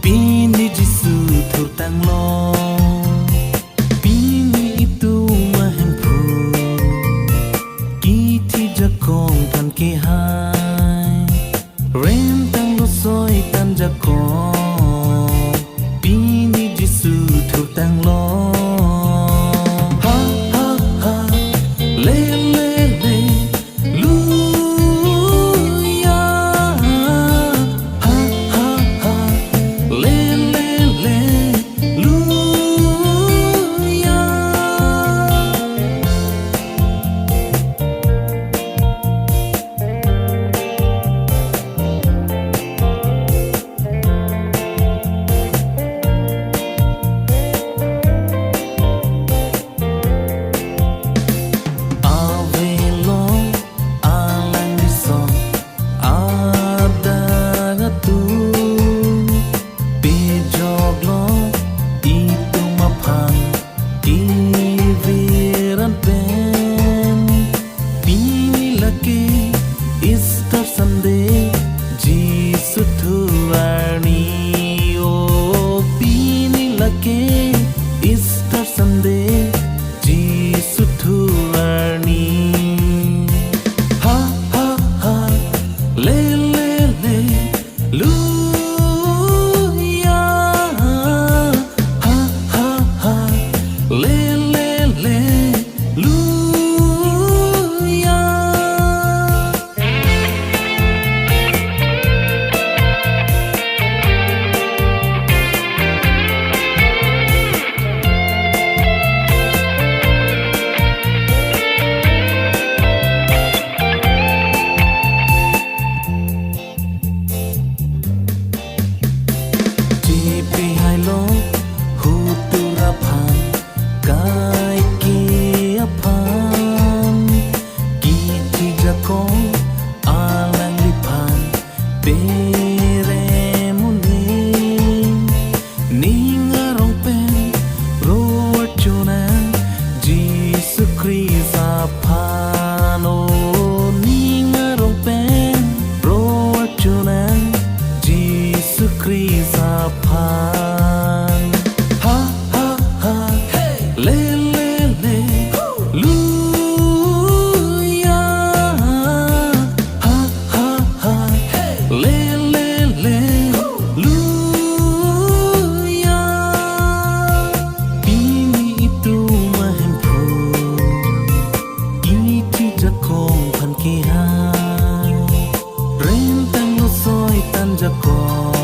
Pini jisu turtang lo Pini itu mahempu Kiti jakong tan ke hai Rentang lo soi tan jakong Pini jisu turtang lo Ha ha ha Le le le Lu Easter Sunday Jesus Tuarni oh pini lake Easter Sunday Jesus Tuarni ha ha ha le le le lu ya ha ha ha le le le lu Rentang lo soi tan jakong